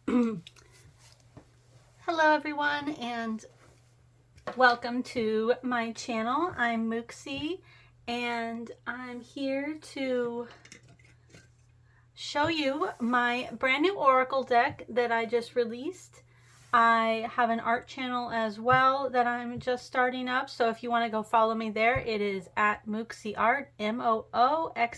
Hello everyone, and welcome to my channel. I'm Mooxie, and I'm here to show you my brand new oracle deck that I just released. I have an art channel as well that I'm just starting up, so if you want to go follow me there, it is at Mooxie Art, Mooxieart.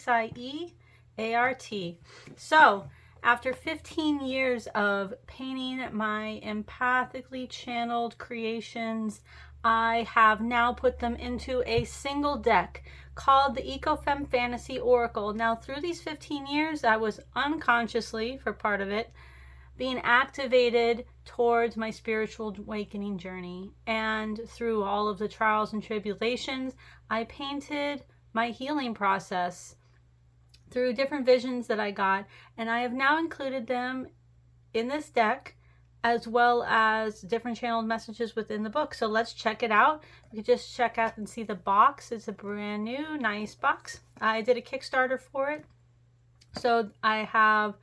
So after 15 years of painting my empathically channeled creations, I have now put them into a single deck called the Ecofem Fantasy Oracle. Now, through these 15 years, I was unconsciously, for part of it, being activated towards my spiritual awakening journey. And through all of the trials and tribulations, I painted my healing process through different visions that I got, and I have now included them in this deck as well as different channeled messages within the book. So let's check it out. You can just check out and see the box. It's a brand new nice box. I did a Kickstarter for it, so I have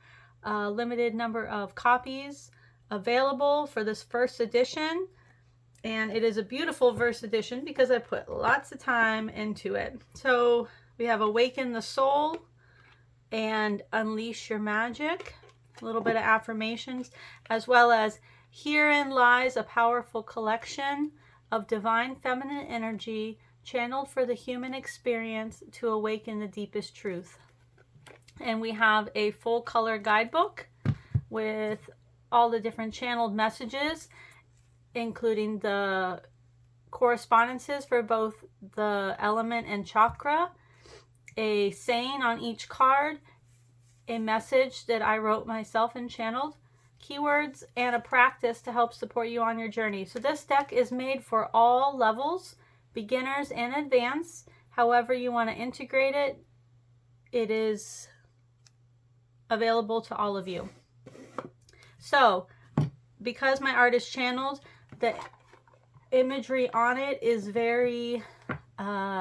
a limited number of copies available for this first edition, and it is a beautiful first edition because I put lots of time into it. So we have Awaken the Soul and Unleash Your Magic, a little bit of affirmations, as well as Herein Lies a Powerful Collection of Divine Feminine Energy channeled for the human experience to awaken the deepest truth. And we have a full color guidebook with all the different channeled messages, including the correspondences for both the element and chakra, a saying on each card, a message that I wrote myself and channeled, keywords, and a practice to help support you on your journey. So this deck is made for all levels, beginners and advanced. However you want to integrate it, it is available to all of you. So because my art is channeled, the imagery on it is very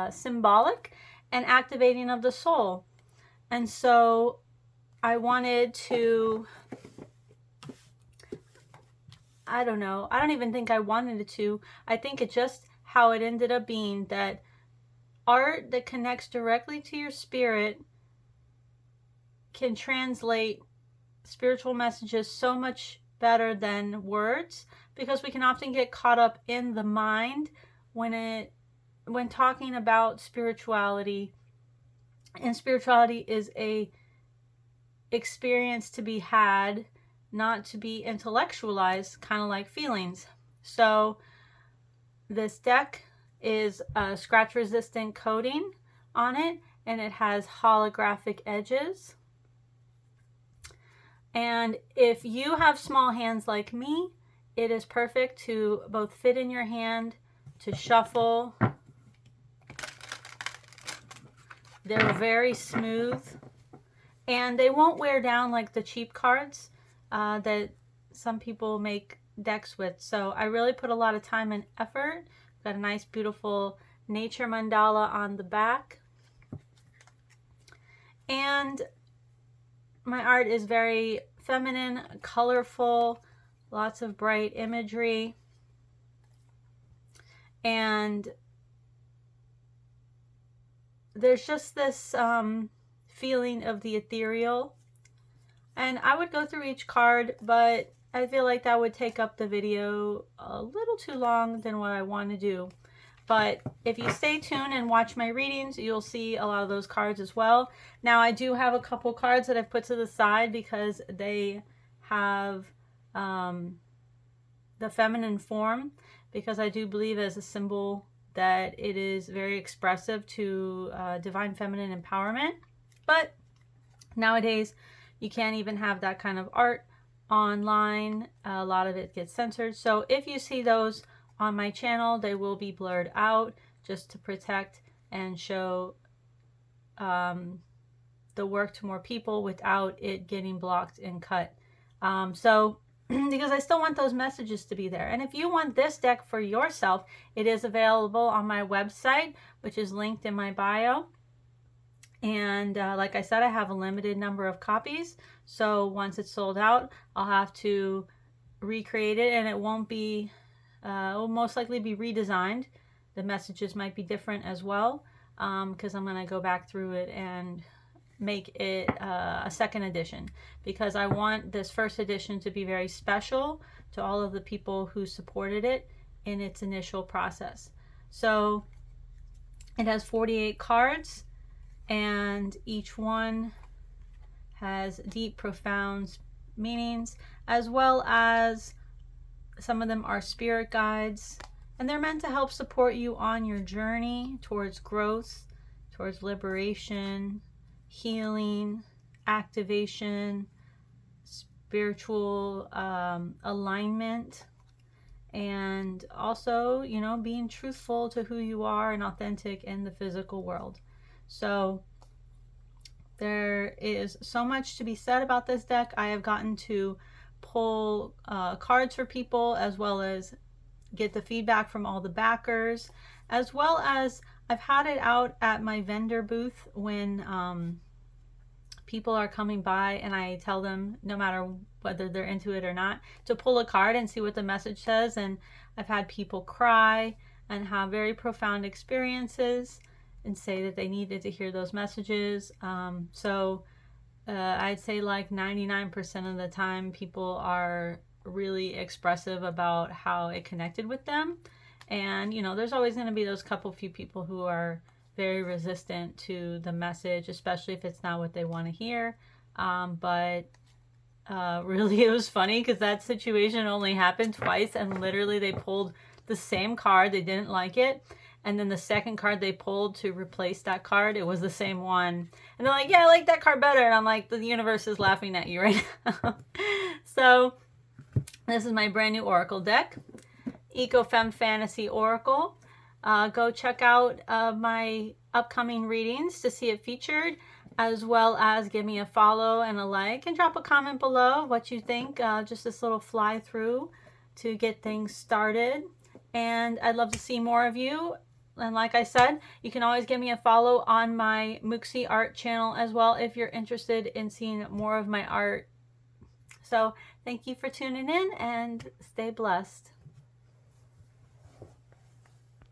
symbolic and activating of the soul. And so I wanted to, I don't even think I wanted it to. I think it's just how it ended up being, that art that connects directly to your spirit can translate spiritual messages so much better than words, because we can often get caught up in the mind when talking about spirituality. And spirituality is a experience to be had, not to be intellectualized, kind of like feelings. So this deck is a scratch resistant coating on it, and it has holographic edges. And if you have small hands like me, it is perfect to both fit in your hand, to shuffle. They're very smooth, and they won't wear down like the cheap cards that some people make decks with. So I really put a lot of time and effort. Got a nice beautiful nature mandala on the back, and my art is very feminine, colorful, lots of bright imagery, and there's just this feeling of the ethereal. And I would go through each card, but I feel like that would take up the video a little too long than what I want to do. But if you stay tuned and watch my readings, you'll see a lot of those cards as well. Now, I do have a couple cards that I've put to the side because they have the feminine form, because I do believe as a symbol that it is very expressive to divine feminine empowerment. But nowadays, you can't even have that kind of art online. A lot of it gets censored. So if you see those on my channel, they will be blurred out just to protect and show the work to more people without it getting blocked and cut. Because I still want those messages to be there. And if you want this deck for yourself, it is available on my website, which is linked in my bio. And like I said, I have a limited number of copies. So once it's sold out, I'll have to recreate it, and it won't be, it will most likely be redesigned. The messages might be different as well, because I'm going to go back through it and make it a second edition, because I want this first edition to be very special to all of the people who supported it in its initial process. So it has 48 cards, and each one has deep, profound meanings, as well as some of them are spirit guides, and they're meant to help support you on your journey towards growth, towards liberation, healing, activation, spiritual alignment, and also, you know, being truthful to who you are and authentic in the physical world. So there is so much to be said about this deck. I have gotten to pull cards for people, as well as get the feedback from all the backers, as well as I've had it out at my vendor booth when people are coming by, and I tell them, no matter whether they're into it or not, to pull a card and see what the message says. And I've had people cry and have very profound experiences and say that they needed to hear those messages. I'd say like 99% of the time people are really expressive about how it connected with them. And, you know, there's always going to be those few people who are very resistant to the message, especially if it's not what they want to hear. But really, it was funny because that situation only happened twice, and literally they pulled the same card. They didn't like it. And then the second card they pulled to replace that card, it was the same one. And they're like, yeah, I like that card better. And I'm like, the universe is laughing at you right now. So this is my brand new Oracle deck, Eco Femme Fantasy Oracle. Go check out my upcoming readings to see it featured, as well as give me a follow and a like, and drop a comment below what you think. Just this little fly through to get things started. And I'd love to see more of you. And like I said, you can always give me a follow on my Mooxie art channel as well if you're interested in seeing more of my art. So thank you for tuning in, and stay blessed.